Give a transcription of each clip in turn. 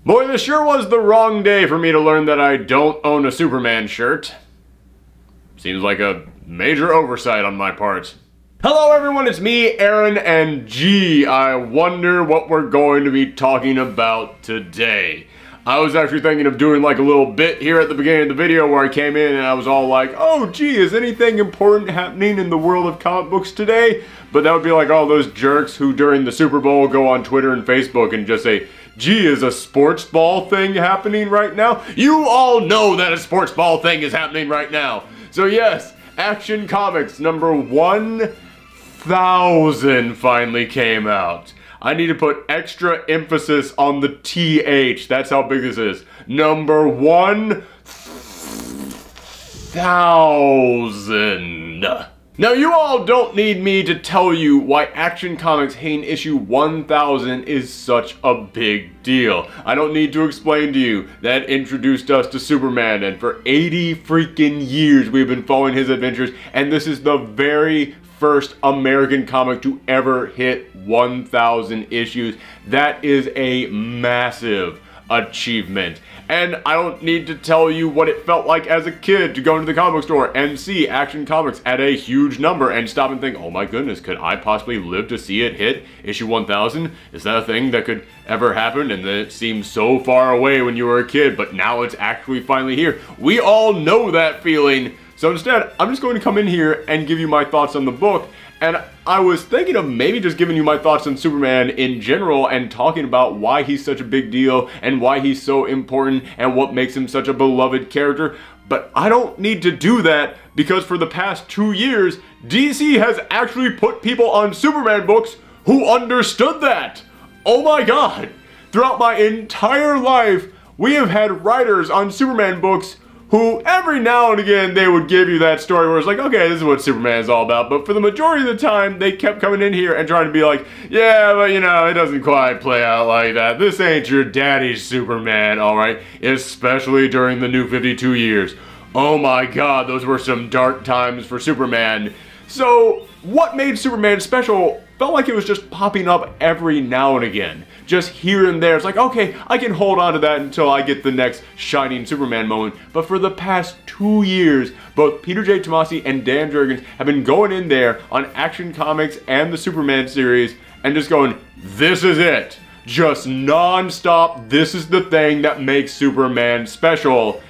Boy, this sure was the wrong day for me to learn that I don't own a Superman shirt. Seems like a major oversight on my part. Hello everyone, it's me, Aaron, and gee, I wonder what we're going to be talking about today. I was actually thinking of doing like a little bit here at the beginning of the video where I came in and I was all like, oh gee, is anything important happening in the world of comic books today? But that would be like all those jerks who during the Super Bowl go on Twitter and Facebook and just say, gee, is a sports ball thing happening right now? You all know that a sports ball thing is happening right now. So yes, Action Comics number 1000 finally came out. I need to put extra emphasis on the TH. That's how big this is. Number 1000. Now you all don't need me to tell you why Action Comics hitting issue 1000 is such a big deal. I don't need to explain to you that it introduced us to Superman, and for 80 freaking years we've been following his adventures, and this is the very first American comic to ever hit 1000 issues. That is a massive achievement. And I don't need to tell you what it felt like as a kid to go into the comic book store and see Action Comics at a huge number and stop and think, oh my goodness, could I possibly live to see it hit issue 1000? Is that a thing that could ever happen? And then it seemed so far away when you were a kid, but now it's actually finally here. We all know that feeling. So instead, I'm just going to come in here and give you my thoughts on the book. And I was thinking of maybe just giving you my thoughts on Superman in general and talking about why he's such a big deal and why he's so important and what makes him such a beloved character. But I don't need to do that because for the past 2 years, DC has actually put people on Superman books who understood that. Oh my God. Throughout my entire life, we have had writers on Superman books who every now and again they would give you that story where it's like, okay, this is what Superman is all about. But for the majority of the time, they kept coming in here and trying to be like, yeah, but you know, it doesn't quite play out like that. This ain't your daddy's Superman, all right? Especially during the New 52 years. Oh my God, those were some dark times for Superman. So what made Superman special felt like it was just popping up every now and again. Just here and there. It's like, okay, I can hold on to that until I get the next shining Superman moment. But for the past 2 years, both Peter J. Tomasi and Dan Jurgens have been going in there on Action Comics and the Superman series and just going, this is it. Just non-stop, this is the thing that makes Superman special.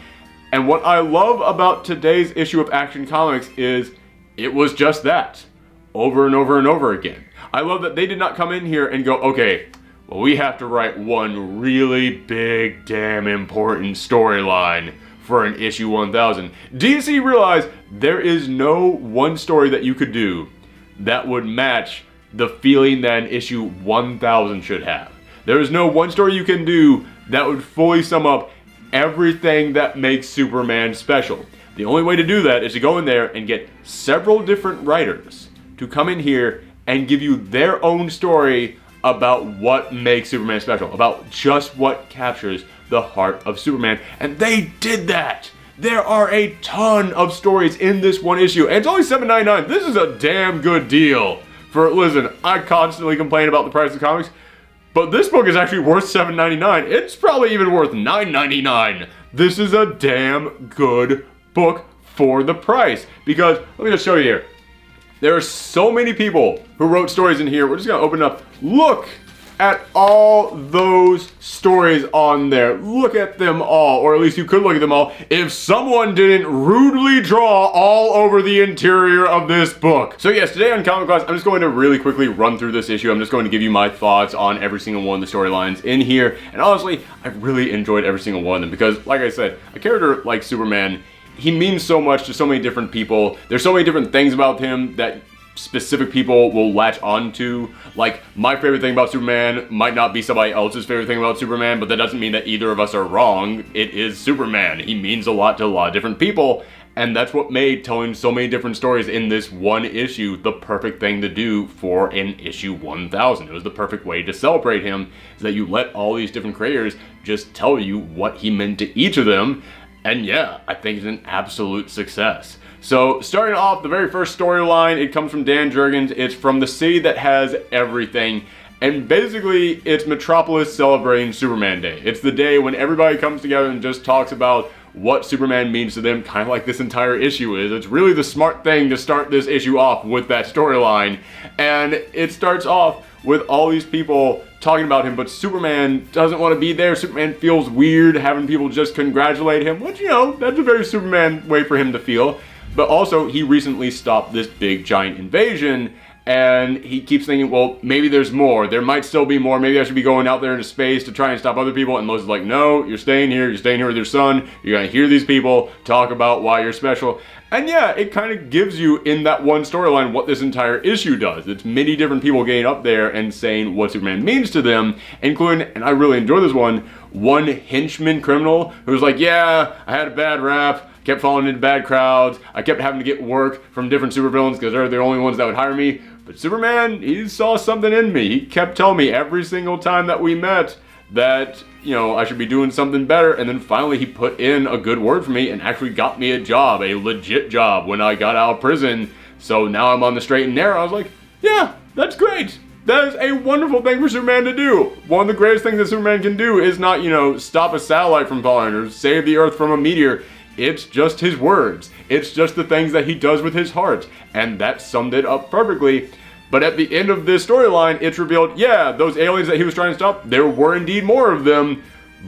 And what I love about today's issue of Action Comics is it was just that. Over and over and over again. I love that they did not come in here and go, okay, well, we have to write one really big, damn important storyline for an issue 1000. DC realized there is no one story that you could do that would match the feeling that an issue 1000 should have. There is no one story you can do that would fully sum up everything that makes Superman special. The only way to do that is to go in there and get several different writers to come in here and give you their own story about what makes Superman special, about just what captures the heart of Superman. And they did that! There are a ton of stories in this one issue, and it's only $7.99. This is a damn good deal. Listen, I constantly complain about the price of comics, but this book is actually worth $7.99. It's probably even worth $9.99. This is a damn good book for the price. Because, let me just show you here. There are so many people who wrote stories in here. We're just gonna open up. Look at all those stories on there. Look at them all, or at least you could look at them all, if someone didn't rudely draw all over the interior of this book. So yes, today on Comic Class, I'm just going to really quickly run through this issue. I'm just going to give you my thoughts on every single one of the storylines in here. And honestly, I really enjoyed every single one of them because, like I said, a character like Superman, he means so much to so many different people. There's so many different things about him that specific people will latch on to. Like, my favorite thing about Superman might not be somebody else's favorite thing about Superman, but that doesn't mean that either of us are wrong. It is Superman. He means a lot to a lot of different people, and that's what made telling so many different stories in this one issue the perfect thing to do for an issue 1000. It was the perfect way to celebrate him, is that you let all these different creators just tell you what he meant to each of them. And yeah, I think it's an absolute success. So starting off, the very first storyline, it comes from Dan Jurgens. It's from the city that has everything. And basically, it's Metropolis celebrating Superman Day. It's the day when everybody comes together and just talks about what Superman means to them, kind of like this entire issue is. It's really the smart thing to start this issue off with that storyline. And it starts off with all these people talking about him, but Superman doesn't want to be there. Superman feels weird having people just congratulate him, which, you know, that's a very Superman way for him to feel. But also, he recently stopped this big giant invasion, and he keeps thinking, well, maybe there's more. There might still be more. Maybe I should be going out there into space to try and stop other people. And Lois is like, no, you're staying here. You're staying here with your son. You're going to hear these people talk about why you're special. And yeah, it kind of gives you in that one storyline what this entire issue does. It's many different people getting up there and saying what Superman means to them, including, and I really enjoy this one henchman criminal who's like, yeah, I had a bad rap. Kept falling into bad crowds. I kept having to get work from different supervillains because they're the only ones that would hire me. But Superman, he saw something in me. He kept telling me every single time that we met that, you know, I should be doing something better. And then finally he put in a good word for me and actually got me a job, a legit job when I got out of prison. So now I'm on the straight and narrow. I was like, yeah, that's great. That is a wonderful thing for Superman to do. One of the greatest things that Superman can do is not, you know, stop a satellite from falling or save the Earth from a meteor. It's just his words. It's just the things that he does with his heart. And that summed it up perfectly. But at the end of this storyline, it's revealed, yeah, those aliens that he was trying to stop, there were indeed more of them.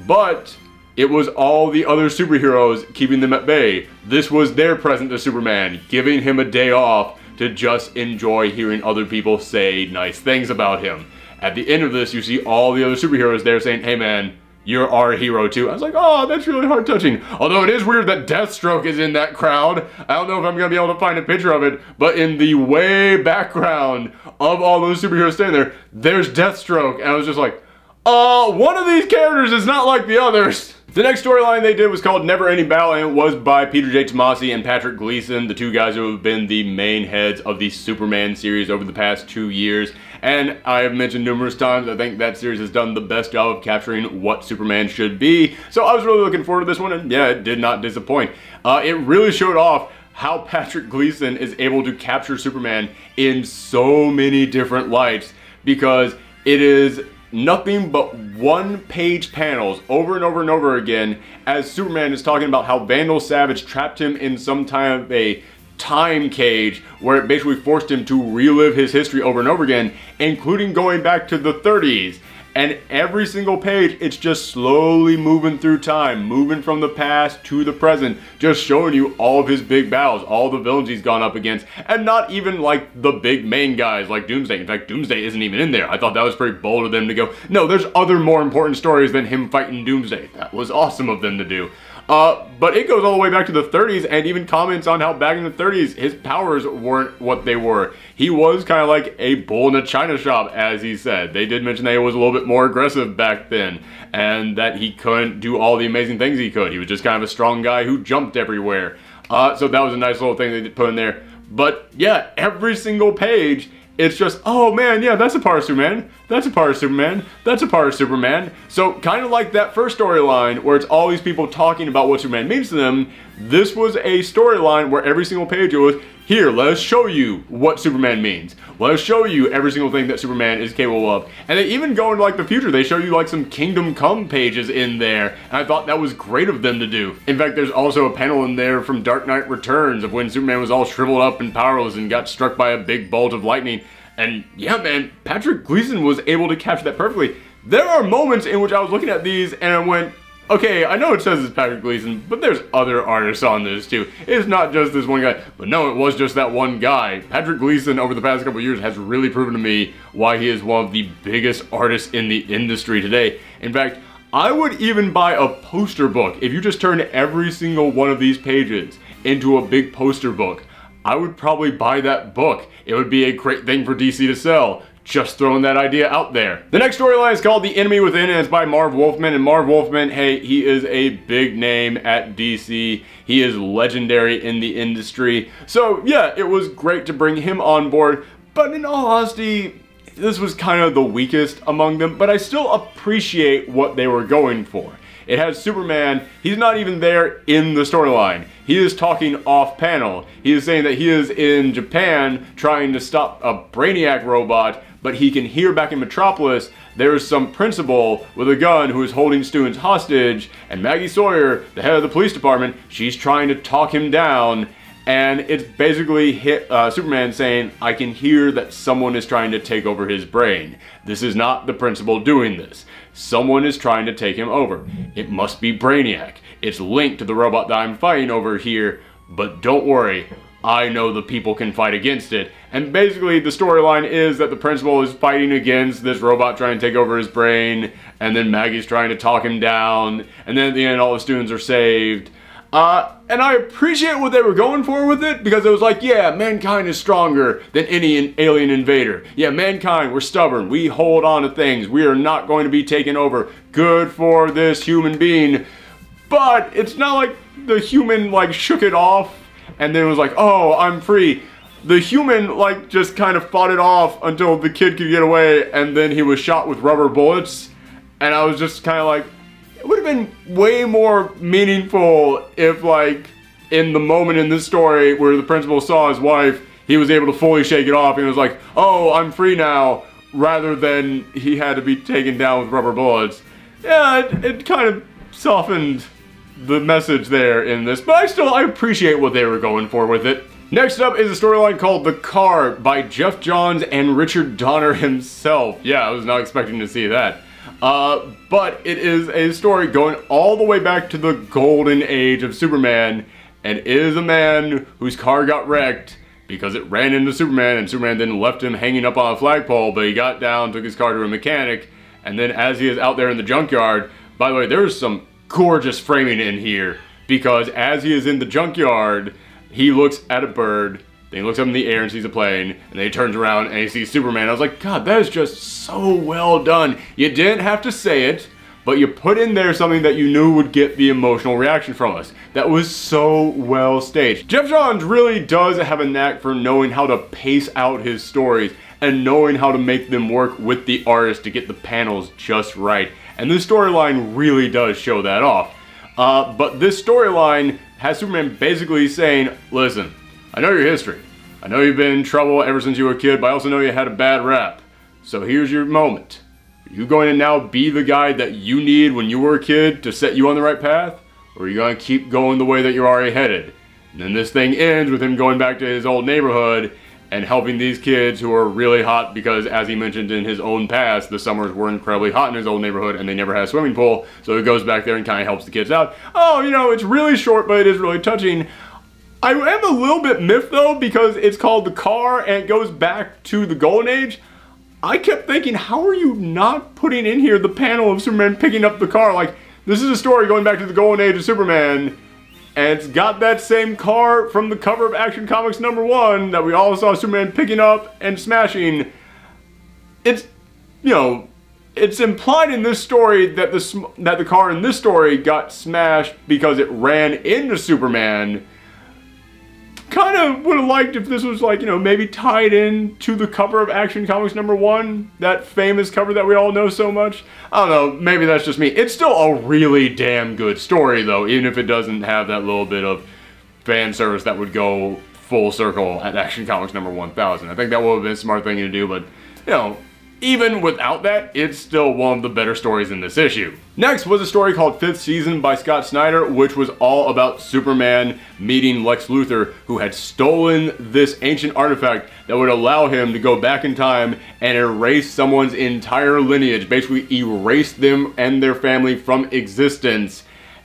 But it was all the other superheroes keeping them at bay. This was their present to Superman, giving him a day off to just enjoy hearing other people say nice things about him. At the end of this, you see all the other superheroes there saying, hey man, you're our hero too. I was like, oh, that's really heart-touching. Although it is weird that Deathstroke is in that crowd. I don't know if I'm going to be able to find a picture of it, but in the way background of all those superheroes standing there, there's Deathstroke. And I was just like, one of these characters is not like the others. The next storyline they did was called Never Ending Battle, and it was by Peter J. Tomasi and Patrick Gleason, the two guys who have been the main heads of the Superman series over the past 2 years. And I have mentioned numerous times, I think that series has done the best job of capturing what Superman should be. So I was really looking forward to this one, and yeah, it did not disappoint. It really showed off how Patrick Gleason is able to capture Superman in so many different lights, because it is nothing but one-page panels over and over and over again as Superman is talking about how Vandal Savage trapped him in some kind of a time cage where it basically forced him to relive his history over and over again, including going back to the 30s. And every single page, it's just slowly moving through time, moving from the past to the present, just showing you all of his big battles, all the villains he's gone up against, and not even like the big main guys like Doomsday. In fact, Doomsday isn't even in there. I thought that was pretty bold of them to go, no, there's other more important stories than him fighting Doomsday. That was awesome of them to do. But it goes all the way back to the 30s and even comments on how back in the 30s his powers weren't what they were. He was kind of like a bull in a china shop, as he said. They did mention that he was a little bit more aggressive back then and that he couldn't do all the amazing things he could. He was just kind of a strong guy who jumped everywhere. So that was a nice little thing they put in there. But yeah, every single page, it's just, oh man, yeah, that's a part of Superman. That's a part of Superman. That's a part of Superman. So kind of like that first storyline where it's all these people talking about what Superman means to them, this was a storyline where every single page it was, here, let us show you what Superman means. Let us show you every single thing that Superman is capable of. And they even go into like the future. They show you like some Kingdom Come pages in there. And I thought that was great of them to do. In fact, there's also a panel in there from Dark Knight Returns of when Superman was all shriveled up and powerless and got struck by a big bolt of lightning. And yeah, man, Patrick Gleason was able to capture that perfectly. There are moments in which I was looking at these and I went, okay, I know it says it's Patrick Gleason, but there's other artists on this too. It's not just this one guy. But no, it was just that one guy. Patrick Gleason over the past couple of years has really proven to me why he is one of the biggest artists in the industry today. In fact, I would even buy a poster book. If you just turn every single one of these pages into a big poster book, I would probably buy that book. It would be a great thing for DC to sell. Just throwing that idea out there. The next storyline is called The Enemy Within, and it's by Marv Wolfman. And Marv Wolfman, hey, he is a big name at DC. He is legendary in the industry. So yeah, it was great to bring him on board. But in all honesty, this was kind of the weakest among them, but I still appreciate what they were going for. It has Superman, he's not even there in the storyline. He is talking off panel. He is saying that he is in Japan trying to stop a Brainiac robot, but he can hear back in Metropolis there's some principal with a gun who is holding students hostage, and Maggie Sawyer, the head of the police department, she's trying to talk him down, and it's basically Superman saying, I can hear that someone is trying to take over his brain. This is not the principal doing this. Someone is trying to take him over. It must be Brainiac. It's linked to the robot that I'm fighting over here, but don't worry, I know the people can fight against it. And basically the storyline is that the principal is fighting against this robot trying to take over his brain, and then Maggie's trying to talk him down, and then at the end all the students are saved. And I appreciate what they were going for with it, because it was like, yeah, mankind is stronger than any alien invader. Yeah, mankind, we're stubborn. We hold on to things. We are not going to be taken over. Good for this human being. But it's not like the human, like, shook it off and then was like, oh, I'm free. The human, like, just kind of fought it off until the kid could get away, and then he was shot with rubber bullets. And I was just kind of like, it would have been way more meaningful if, like, in the moment in this story where the principal saw his wife, he was able to fully shake it off and was like, oh, I'm free now, rather than he had to be taken down with rubber bullets. Yeah, it kind of softened the message there in this, but I appreciate what they were going for with it. Next up is a storyline called The Car by Geoff Johns and Richard Donner himself. Yeah, I was not expecting to see that. But it is a story going all the way back to the golden age of Superman, and it is a man whose car got wrecked because it ran into Superman, and Superman then left him hanging up on a flagpole, but he got down, took his car to a mechanic, and then as he is out there in the junkyard, by the way, there's some gorgeous framing in here, because as he is in the junkyard, he looks at a bird, then he looks up in the air and sees a plane, and then he turns around and he sees Superman. I was like, God, that is just so well done. You didn't have to say it, but you put in there something that you knew would get the emotional reaction from us. That was so well staged. Geoff Johns really does have a knack for knowing how to pace out his stories and knowing how to make them work with the artist to get the panels just right. And this storyline really does show that off. But this storyline has Superman basically saying, listen, I know your history. I know you've been in trouble ever since you were a kid, but I also know you had a bad rap. So here's your moment. Are you going to now be the guy that you need when you were a kid to set you on the right path? Or are you going to keep going the way that you're already headed? And then this thing ends with him going back to his old neighborhood and helping these kids who are really hot because, as he mentioned in his own past, the summers were incredibly hot in his old neighborhood and they never had a swimming pool. So he goes back there and kind of helps the kids out. Oh, you know, it's really short, but it is really touching. I am a little bit miffed though, because it's called The Car and it goes back to the Golden Age. I kept thinking, how are you not putting in here the panel of Superman picking up the car? Like, this is a story going back to the Golden Age of Superman, and it's got that same car from the cover of Action Comics #1 that we all saw Superman picking up and smashing. It's, you know, it's implied in this story that the car in this story got smashed because it ran into Superman. Kind of would have liked if this was, like, you know, maybe tied in to the cover of Action Comics #1, that famous cover that we all know so much. I don't know, maybe that's just me. It's still a really damn good story though, even if it doesn't have that little bit of fan service that would go full circle at Action Comics #1000. I think that would have been a smart thing to do, but, you know, even without that, it's still one of the better stories in this issue. Next was a story called 5th Season by Scott Snyder, which was all about Superman meeting Lex Luthor, who had stolen this ancient artifact that would allow him to go back in time and erase someone's entire lineage, basically erase them and their family from existence.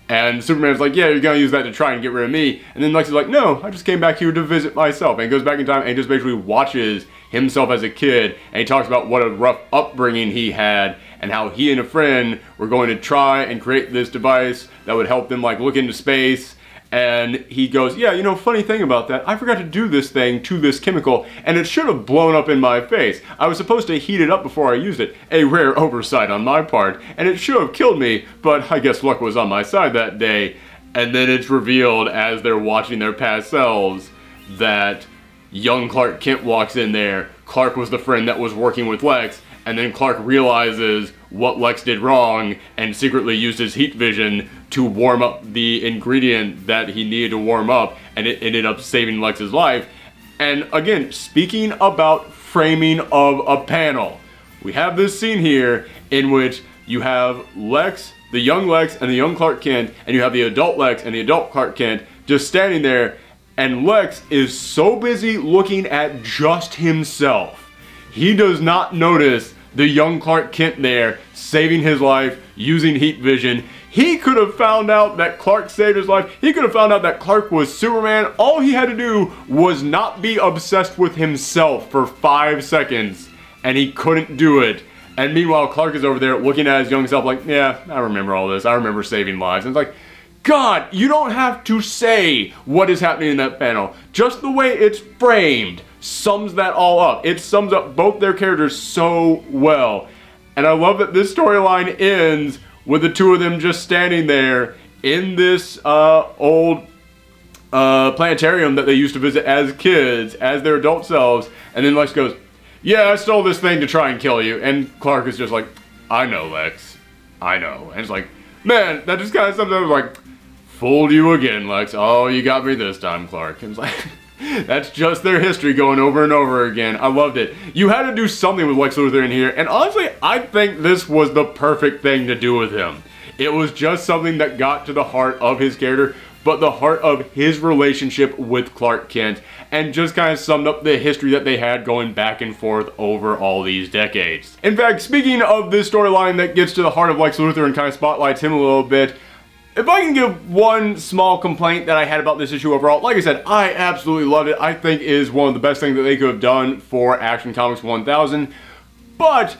And Superman's like, yeah, you're gonna use that to try and get rid of me. And then Lex is like, no, I just came back here to visit myself. And he goes back in time and he just basically watches himself as a kid. And he talks about what a rough upbringing he had and how he and a friend were going to try and create this device that would help them, like, look into space. And he goes, yeah, you know, funny thing about that, I forgot to do this thing to this chemical, and it should have blown up in my face. I was supposed to heat it up before I used it, a rare oversight on my part, and it should have killed me, but I guess luck was on my side that day. And then it's revealed as they're watching their past selves that young Clark Kent walks in there, Clark was the friend that was working with Lex, and then Clark realizes what Lex did wrong and secretly used his heat vision to warm up the ingredient that he needed to warm up, and it ended up saving Lex's life. And again, speaking about framing of a panel, we have this scene here in which you have Lex, the young Lex, and the young Clark Kent, and you have the adult Lex and the adult Clark Kent just standing there, and Lex is so busy looking at just himself. He does not notice the young Clark Kent there saving his life using heat vision. He could have found out that Clark saved his life. He could have found out that Clark was Superman. All he had to do was not be obsessed with himself for 5 seconds, and he couldn't do it. And meanwhile, Clark is over there looking at his young self like, yeah, I remember all this. I remember saving lives. And it's like, God, you don't have to say what is happening in that panel. Just the way it's framed sums that all up. It sums up both their characters so well. And I love that this storyline ends with the two of them just standing there in this old planetarium that they used to visit as kids, as their adult selves. And then Lex goes, yeah, I stole this thing to try and kill you. And Clark is just like, I know, Lex. I know. And it's like, man, that just kind of sums up like, fooled you again, Lex. Oh, you got me this time, Clark. And it's like, that's just their history going over and over again. I loved it. You had to do something with Lex Luthor in here. And honestly, I think this was the perfect thing to do with him. It was just something that got to the heart of his character, but the heart of his relationship with Clark Kent, and just kind of summed up the history that they had going back and forth over all these decades. In fact, speaking of this storyline that gets to the heart of Lex Luthor and kind of spotlights him a little bit, if I can give one small complaint that I had about this issue overall, like I said, I absolutely loved it. I think it is one of the best things that they could have done for Action Comics 1000, but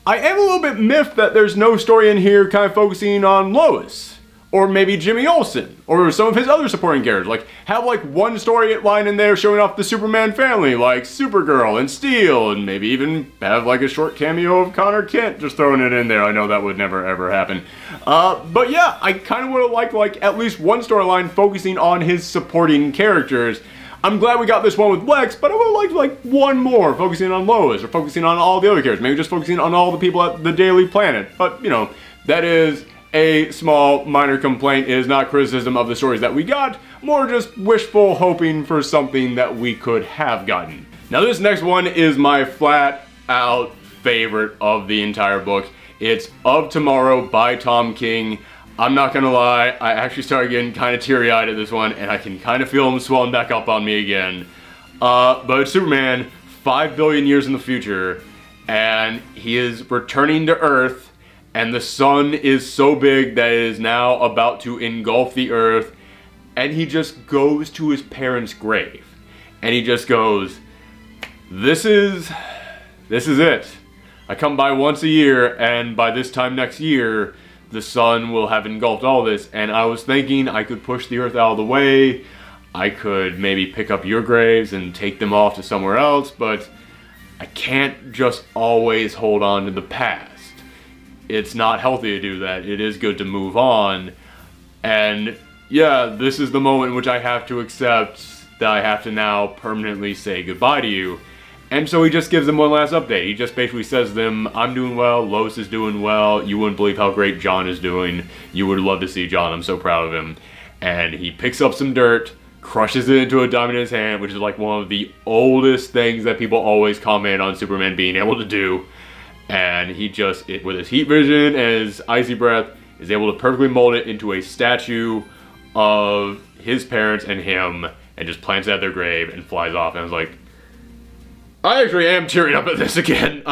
I am a little bit miffed that there's no story in here kind of focusing on Lois, or maybe Jimmy Olsen, or some of his other supporting characters. Like, have like one storyline in there showing off the Superman family, like Supergirl and Steel, and maybe even have like a short cameo of Connor Kent, just throwing it in there. I know that would never ever happen. But yeah, I kind of would have liked like at least one storyline focusing on his supporting characters. I'm glad we got this one with Lex, but I would have liked like one more focusing on Lois, or focusing on all the other characters. Maybe just focusing on all the people at the Daily Planet. But, you know, that is a small, minor complaint. It is not criticism of the stories that we got, more just wishful hoping for something that we could have gotten. Now this next one is my flat out favorite of the entire book. It's Of Tomorrow by Tom King. I'm not gonna lie, I actually started getting kind of teary-eyed at this one, and I can kind of feel him swelling back up on me again. But it's Superman 5 billion years in the future, and he is returning to Earth, and the sun is so big that it is now about to engulf the Earth, and he just goes to his parents' grave, and he just goes, this is it. I come by once a year, and by this time next year, the sun will have engulfed all this. And I was thinking I could push the Earth out of the way, I could maybe pick up your graves and take them off to somewhere else, but I can't just always hold on to the past. It's not healthy to do that. It is good to move on. And yeah, this is the moment in which I have to accept that I have to now permanently say goodbye to you. And so he just gives them one last update. He just basically says to them, I'm doing well, Lois is doing well, you wouldn't believe how great John is doing. You would love to see John, I'm so proud of him. And he picks up some dirt, crushes it into a diamond in his hand, which is like one of the oldest things that people always comment on Superman being able to do. And he just, with his heat vision and his icy breath, is able to perfectly mold it into a statue of his parents and him, and just plants it at their grave and flies off. And I was like, I actually am tearing up at this again.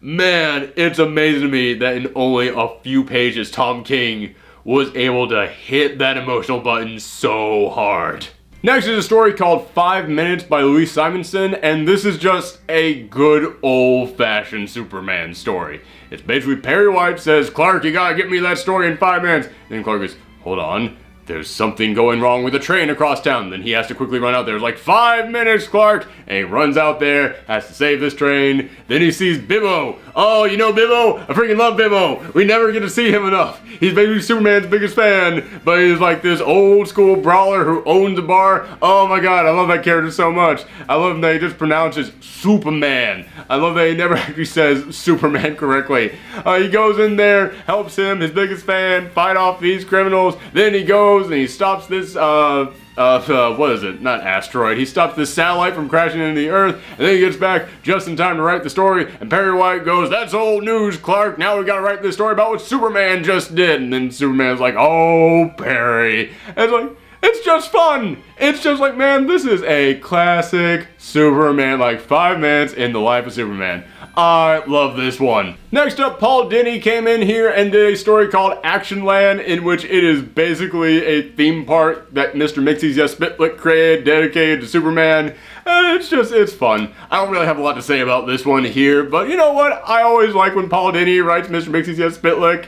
Man, it's amazing to me that in only a few pages, Tom King was able to hit that emotional button so hard. Next is a story called 5 Minutes by Louise Simonson, and this is just a good old-fashioned Superman story. It's basically Perry White says, Clark, you gotta get me that story in 5 minutes. And then Clark goes, hold on, there's something going wrong with a train across town. Then he has to quickly run out there. It's like 5 minutes, Clark. And he runs out there, has to save this train. Then he sees Bibbo. Oh, you know Bibbo? I freaking love Bibbo. We never get to see him enough. He's basically Superman's biggest fan, but he's like this old school brawler who owns a bar. Oh my god, I love that character so much. I love that he just pronounces Superman. I love that he never actually says Superman correctly. He goes in there, helps him, his biggest fan, fight off these criminals. Then he goes and he stops this, what is it? Not asteroid. He stops this satellite from crashing into the Earth, and then he gets back just in time to write the story, and Perry White goes, "That's old news, Clark. Now we gotta write this story about what Superman just did." And then Superman's like, "Oh, Perry." And it's like, it's just fun. It's just like, man, this is a classic Superman, like 5 minutes in the life of Superman. I love this one. Next up, Paul Dini came in here and did a story called Action Land, in which it is basically a theme park that Mr. Mixie's Yes Spitlick created, dedicated to Superman. It's fun. I don't really have a lot to say about this one here, but you know what? I always like when Paul Dini writes Mr. Mixie's Yes Spitlick.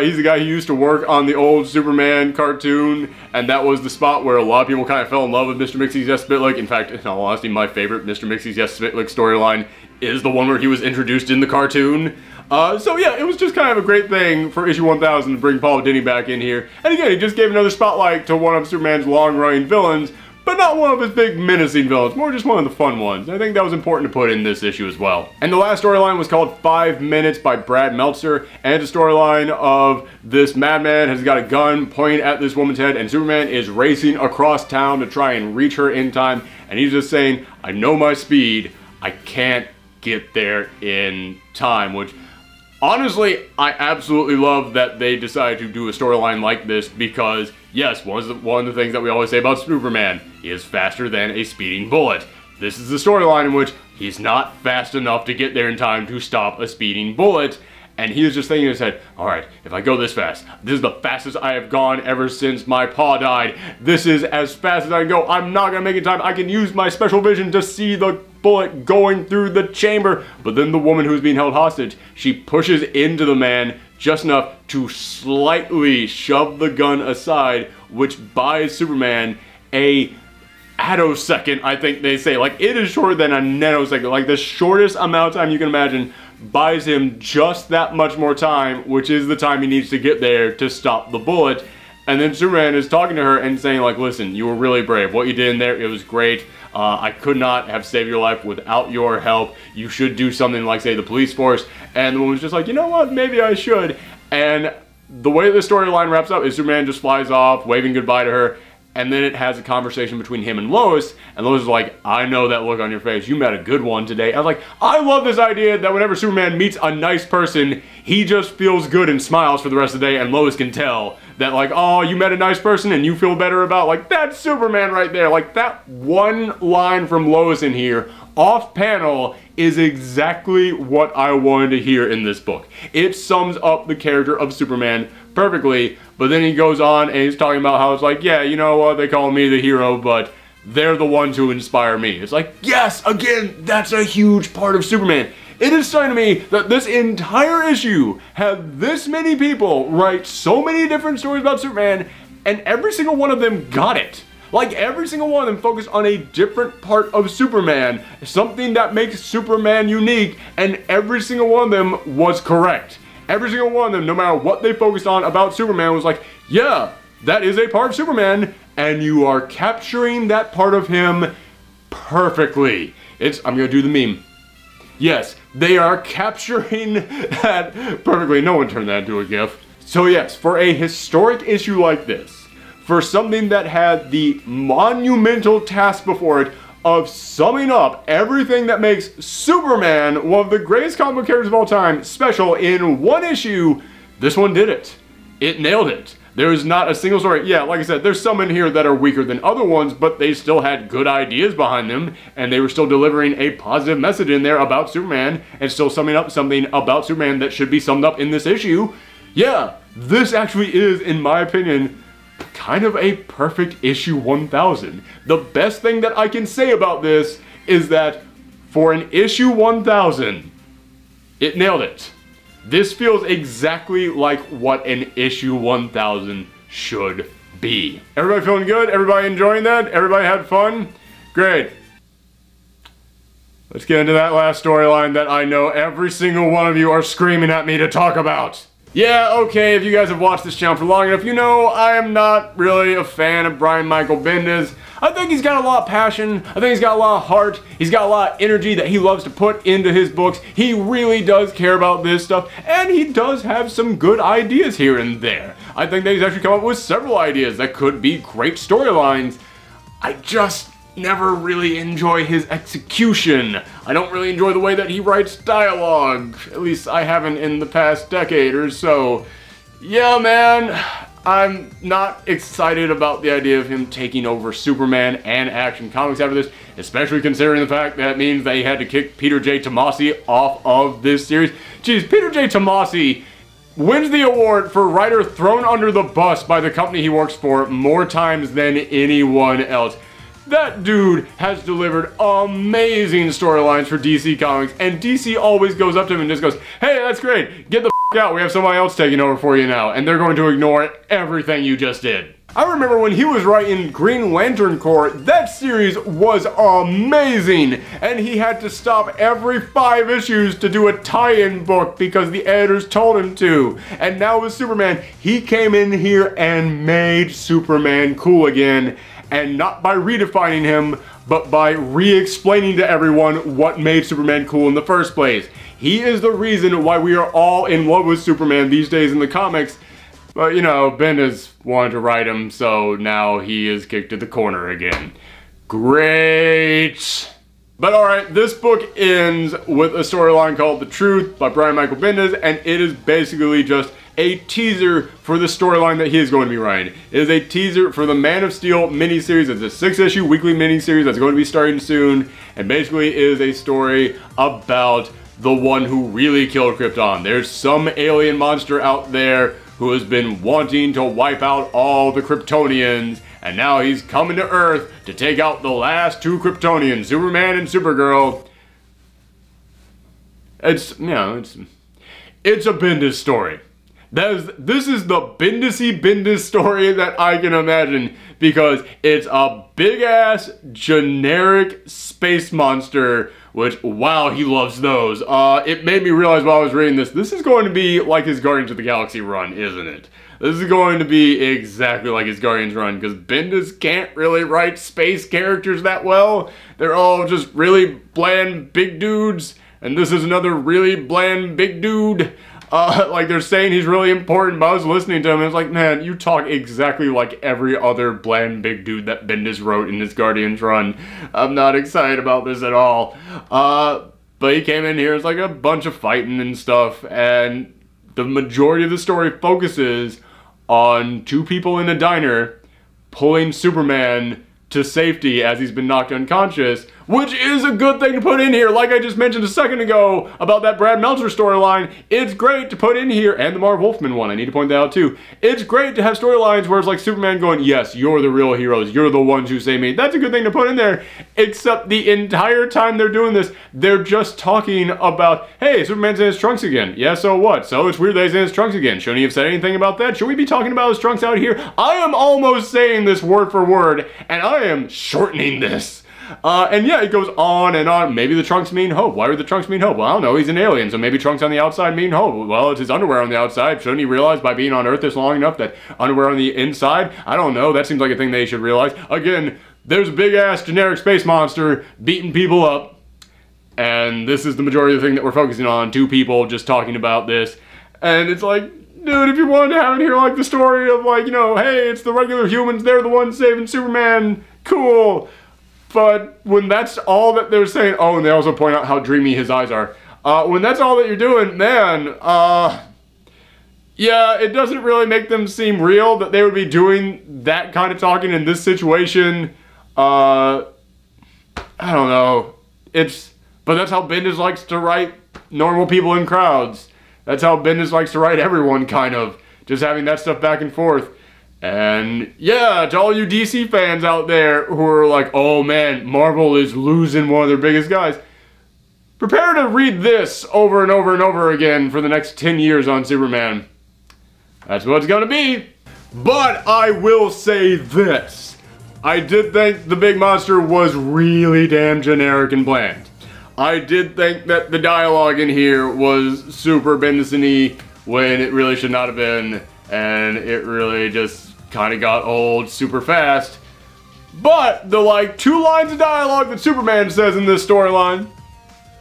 He's the guy who used to work on the old Superman cartoon, and that was the spot where a lot of people kind of fell in love with Mr. Mixie's Yes Spitlick. In fact, in all honesty, my favorite Mr. Mixie's Yes Spitlick storyline is the one where he was introduced in the cartoon. So yeah, it was just kind of a great thing for issue 1000 to bring Paul Dini back in here. And again, he just gave another spotlight to one of Superman's long-running villains, but not one of his big menacing villains, more just one of the fun ones. I think that was important to put in this issue as well. And the last storyline was called 5 Minutes by Brad Meltzer, and it's a storyline of this madman has got a gun pointing at this woman's head, and Superman is racing across town to try and reach her in time, and he's just saying, "I know my speed, I can't get there in time," which honestly, I absolutely love that they decided to do a storyline like this because, yes, one of the things that we always say about Superman, he is faster than a speeding bullet. This is the storyline in which he's not fast enough to get there in time to stop a speeding bullet, and he was just thinking in his head, alright, if I go this fast, this is the fastest I have gone ever since my pa died. This is as fast as I can go. I'm not gonna make it in time. I can use my special vision to see the bullet going through the chamber. But then the woman who's being held hostage, she pushes into the man just enough to slightly shove the gun aside, which buys Superman a attosecond, I think they say. Like, it is shorter than a nanosecond. Like, the shortest amount of time you can imagine buys him just that much more time, which is the time he needs to get there to stop the bullet. And then Superman is talking to her and saying, like, listen, you were really brave. What you did in there, it was great. I could not have saved your life without your help. You should do something like, say, the police force. And the woman's just like, you know what, maybe I should. And the way the storyline wraps up is Superman just flies off, waving goodbye to her. And then it has a conversation between him and Lois is like, I know that look on your face. You met a good one today. I was like, I love this idea that whenever Superman meets a nice person, he just feels good and smiles for the rest of the day, and Lois can tell that, like, oh, you met a nice person and you feel better about, like, that's Superman right there. Like, that one line from Lois in here, off panel, is exactly what I wanted to hear in this book. It sums up the character of Superman perfectly, but then he goes on and he's talking about how it's like, yeah, you know what, they call me the hero, but they're the ones who inspire me. It's like, yes, again, that's a huge part of Superman. It is stunning to me that this entire issue had this many people write so many different stories about Superman, and every single one of them got it. Like, every single one of them focused on a different part of Superman, something that makes Superman unique, and every single one of them was correct. Every single one of them, no matter what they focused on about Superman, was like, yeah, that is a part of Superman, and you are capturing that part of him perfectly. I'm gonna do the meme. Yes, they are capturing that perfectly. No one turned that into a GIF. So yes, for a historic issue like this, for something that had the monumental task before it of summing up everything that makes Superman one of the greatest comic book characters of all time special in one issue, this one did it. It nailed it. There is not a single story. Yeah, like I said, there's some in here that are weaker than other ones, but they still had good ideas behind them, and they were still delivering a positive message in there about Superman, and still summing up something about Superman that should be summed up in this issue. Yeah, this actually is, in my opinion, kind of a perfect issue 1000. The best thing that I can say about this is that for an issue 1000, it nailed it. This feels exactly like what an issue 1000 should be. Everybody feeling good? Everybody enjoying that? Everybody had fun? Great. Let's get into that last storyline that I know every single one of you are screaming at me to talk about. Yeah, okay, if you guys have watched this channel for long enough, you know I am not really a fan of Brian Michael Bendis. I think he's got a lot of passion, I think he's got a lot of heart, he's got a lot of energy that he loves to put into his books. He really does care about this stuff, and he does have some good ideas here and there. I think that he's actually come up with several ideas that could be great storylines. I just never really enjoy his execution. I don't really enjoy the way that he writes dialogue. At least I haven't in the past decade or so. Yeah, man, I'm not excited about the idea of him taking over Superman and Action Comics after this, especially considering the fact that means that he had to kick Peter J. Tomasi off of this series. Jeez, Peter J. Tomasi wins the award for writer thrown under the bus by the company he works for more times than anyone else. That dude has delivered amazing storylines for DC Comics, and DC always goes up to him and just goes, hey, that's great, get the f*** out, we have somebody else taking over for you now, and they're going to ignore everything you just did. I remember when he was writing Green Lantern Corps, that series was amazing, and he had to stop every 5 issues to do a tie-in book because the editors told him to. And now with Superman, he came in here and made Superman cool again. And not by redefining him, but by re-explaining to everyone what made Superman cool in the first place. He is the reason why we are all in love with Superman these days in the comics. But, you know, Bendis wanted to write him, so now he is kicked to the corner again. Great! But alright, this book ends with a storyline called The Truth by Brian Michael Bendis, and it is basically just a teaser for the storyline that he is going to be writing. It is a teaser for the Man of Steel miniseries. It's a 6-issue weekly miniseries that's going to be starting soon, and basically is a story about the one who really killed Krypton. There's some alien monster out there who has been wanting to wipe out all the Kryptonians, and now he's coming to Earth to take out the last 2 Kryptonians, Superman and Supergirl. It's, you know, it's a Bendis story. This is the Bendis story that I can imagine, because it's a big-ass, generic space monster, which, wow, he loves those. It made me realize while I was reading this is going to be like his Guardians of the Galaxy run, isn't it? This is going to be exactly like his Guardians run, because Bendis can't really write space characters that well. They're all just really bland big dudes, and this is another really bland big dude. Like they're saying he's really important, but I was listening to him and it's like, man, you talk exactly like every other bland big dude that Bendis wrote in his Guardians run. I'm not excited about this at all. But he came in here, it's like a bunch of fighting and stuff, and the majority of the story focuses on 2 people in a diner pulling Superman to safety as he's been knocked unconscious, which is a good thing to put in here. Like I just mentioned a second ago about that Brad Meltzer storyline, it's great to put in here, and the Marv Wolfman one, I need to point that out too. It's great to have storylines where it's like Superman going, yes, you're the real heroes, you're the ones who save me. That's a good thing to put in there, except the entire time they're doing this, they're just talking about, hey, Superman's in his trunks again. Yeah, so what? So it's weird that he's in his trunks again. Shouldn't he have said anything about that? Should we be talking about his trunks out here? I am almost saying this word for word, and I am shortening this. And yeah, it goes on and on. Maybe the trunks mean hope. Why would the trunks mean hope? Well, I don't know. He's an alien, so maybe trunks on the outside mean hope. Well, it's his underwear on the outside. Shouldn't he realize by being on Earth this long enough that underwear on the inside? I don't know. That seems like a thing they should realize. Again, there's a big-ass generic space monster beating people up, and this is the majority of the thing that we're focusing on. 2 people just talking about this, and it's like, dude, if you wanted to have it here like the story of like, you know, hey, it's the regular humans, they're the ones saving Superman, cool. But when that's all that they're saying, oh, and they also point out how dreamy his eyes are. When that's all that you're doing, man, yeah, it doesn't really make them seem real that they would be doing that kind of talking in this situation. I don't know. But that's how Bendis likes to write normal people in crowds. That's how Bendis likes to write everyone, kind of. Just having that stuff back and forth. And yeah, to all you DC fans out there who are like, oh man, Marvel is losing one of their biggest guys, prepare to read this over and over and over again for the next 10 years on Superman. That's what it's gonna be. But I will say this. I did think the big monster was really damn generic and bland. I did think that the dialogue in here was super Bendis-y when it really should not have been, and it really just kind of got old super fast. But the like 2 lines of dialogue that Superman says in this storyline,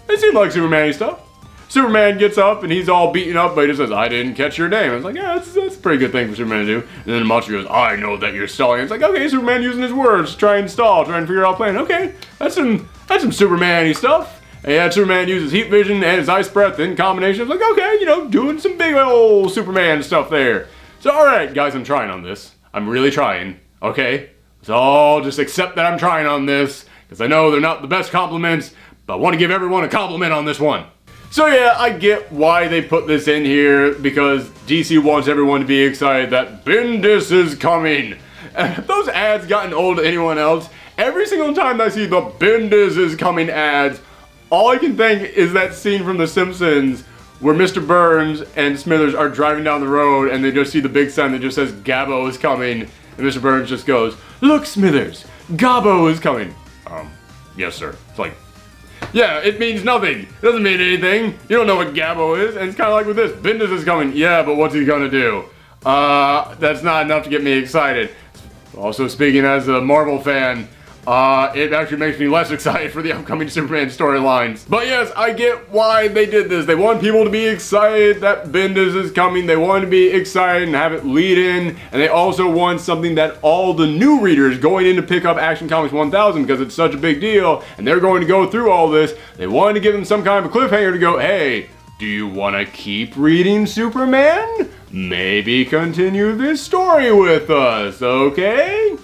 they seem like Superman-y stuff. Superman gets up and he's all beaten up, but he just says, "I didn't catch your name." I was like, yeah, that's a pretty good thing for Superman to do. And then the monster goes, "I know that you're stalling." It's like, okay, Superman using his words to try and stall, trying to figure out a plan. Okay, that's some Superman-y stuff. And yeah, Superman uses heat vision and his ice breath in combination. It's like, okay, you know, doing some big old Superman stuff there. So, alright, guys, I'm trying on this. I'm really trying, okay? So, just accept that I'm trying on this, because I know they're not the best compliments, but I want to give everyone a compliment on this one. So yeah, I get why they put this in here, because DC wants everyone to be excited that Bendis is coming. And if those ads gotten old to anyone else, every single time I see the Bendis is coming ads, all I can think is that scene from The Simpsons where Mr. Burns and Smithers are driving down the road and they just see the big sign that just says Gabbo is coming, and Mr. Burns just goes, "Look, Smithers, Gabbo is coming." Yes, sir. It's like, yeah, it means nothing. It doesn't mean anything. You don't know what Gabbo is. And it's kind of like with this. Bendis is coming. Yeah, but what's he gonna do? That's not enough to get me excited. Also, speaking as a Marvel fan, it actually makes me less excited for the upcoming Superman storylines. But yes, I get why they did this. They want people to be excited that Bendis is coming. They want to be excited and have it lead in. And they also want something that all the new readers going in to pick up Action Comics 1000, because it's such a big deal and they're going to go through all this. They wanted to give them some kind of a cliffhanger to go, hey, do you want to keep reading Superman? Maybe continue this story with us, okay?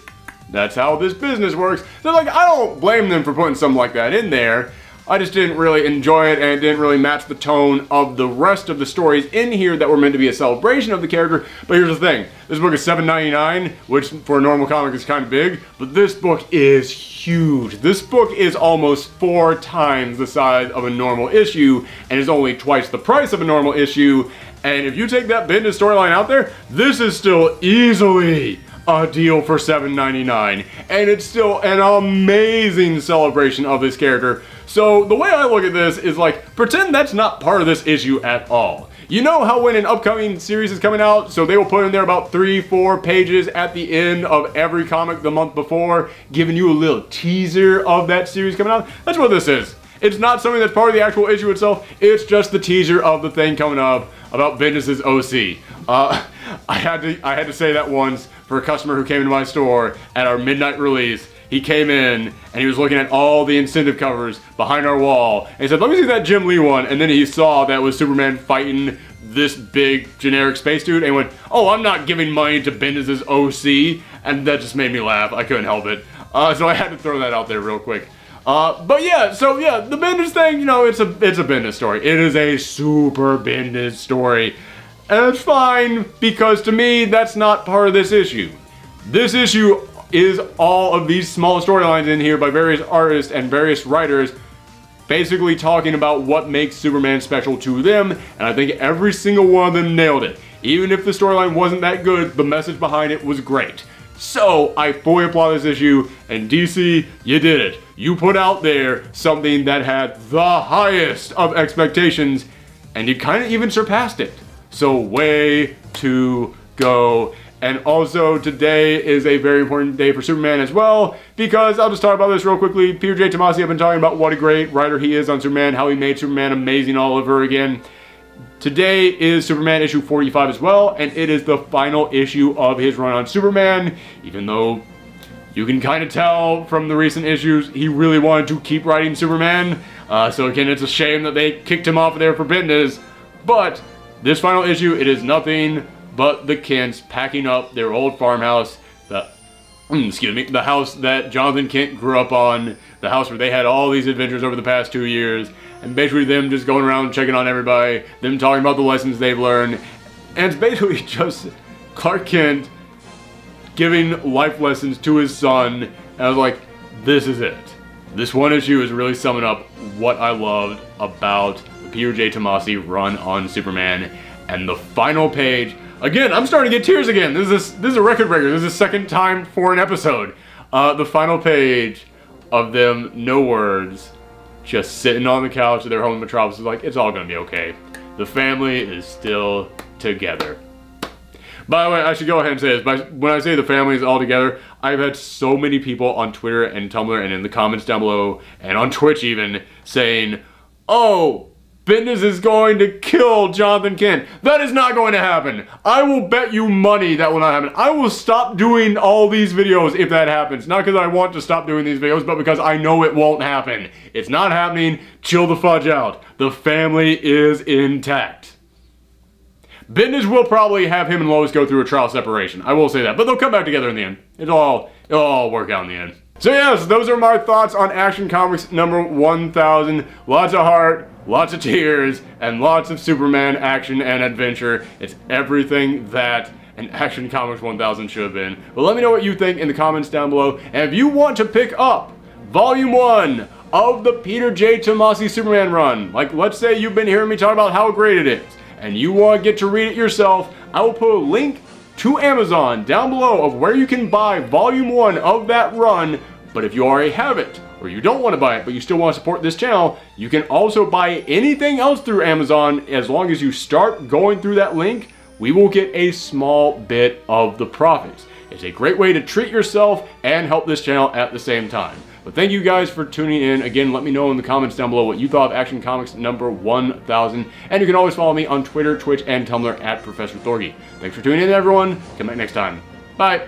That's how this business works. So like, I don't blame them for putting something like that in there. I just didn't really enjoy it, and it didn't really match the tone of the rest of the stories in here that were meant to be a celebration of the character. But here's the thing. This book is $7.99, which for a normal comic is kind of big, but this book is huge. This book is almost 4 times the size of a normal issue, and is only twice the price of a normal issue. And if you take that Bendis storyline out there, this is still easily a deal for $7.99, and it's still an amazing celebration of this character. So the way I look at this is like, pretend that's not part of this issue at all. You know how when an upcoming series is coming out, so they will put in there about 3-4 pages at the end of every comic the month before, giving you a little teaser of that series coming out? That's what this is. It's not something that's part of the actual issue itself, it's just the teaser of the thing coming up about Bendis' OC. I had to say that once for a customer who came into my store at our midnight release. He came in and he was looking at all the incentive covers behind our wall and he said, "Let me see that Jim Lee one," and then he saw that was Superman fighting this big generic space dude and went, "Oh, I'm not giving money to Bendis' OC," and that just made me laugh. I couldn't help it. So I had to throw that out there real quick. But yeah, so yeah, the Bendis thing, you know, it's a Bendis story. It is a super Bendis story. And it's fine, because to me, that's not part of this issue. This issue is all of these small storylines in here by various artists and various writers basically talking about what makes Superman special to them, and I think every single one of them nailed it. Even if the storyline wasn't that good, the message behind it was great. So, I fully applaud this issue, and DC, you did it. You put out there something that had the highest of expectations, and you kind of even surpassed it. So, way to go. And also, today is a very important day for Superman as well, because I'll just talk about this real quickly. Peter J. Tomasi, I've been talking about what a great writer he is on Superman, how he made Superman amazing all over again. Today is Superman issue 45 as well, and it is the final issue of his run on Superman, even though you can kind of tell from the recent issues he really wanted to keep writing Superman. So again, it's a shame that they kicked him off of there for Bendis, but this final issue, it is nothing but the Kents packing up their old farmhouse, the house that Jonathan Kent grew up on, the house where they had all these adventures over the past 2 years, and basically them just going around checking on everybody, them talking about the lessons they've learned, and it's basically just Clark Kent giving life lessons to his son, and I was like, this is it. This one issue is really summing up what I loved about the Peter J. Tomasi run on Superman, and the final page, Again, I'm starting to get tears again. This is a record breaker. This is the second time for an episode. The final page of them, no words, just sitting on the couch of their home in Metropolis is like, it's all gonna be okay. The family is still together. By the way, I should go ahead and say this. When I say the family is all together, I've had so many people on Twitter and Tumblr and in the comments down below and on Twitch even saying, oh, Bendis is going to kill Jonathan Kent. That is not going to happen. I will bet you money that will not happen. I will stop doing all these videos if that happens. Not because I want to stop doing these videos, but because I know it won't happen. It's not happening. Chill the fudge out. The family is intact. Bendis will probably have him and Lois go through a trial separation. I will say that. But they'll come back together in the end. It'll all work out in the end. So yes, those are my thoughts on Action Comics number 1000. Lots of heart, lots of tears, and lots of Superman action and adventure. It's everything that an Action Comics 1000 should have been. But let me know what you think in the comments down below. And if you want to pick up Volume 1 of the Peter J. Tomasi Superman run, like let's say you've been hearing me talk about how great it is, and you want to get to read it yourself, I will put a link to Amazon down below of where you can buy Volume 1 of that run. But if you already have it, or you don't want to buy it, but you still want to support this channel, you can also buy anything else through Amazon. As long as you start going through that link, we will get a small bit of the profits. It's a great way to treat yourself and help this channel at the same time. But thank you guys for tuning in. Again, let me know in the comments down below what you thought of Action Comics number 1000. And you can always follow me on Twitter, Twitch, and Tumblr at Professor Thorgy. Thanks for tuning in, everyone. Come back next time. Bye.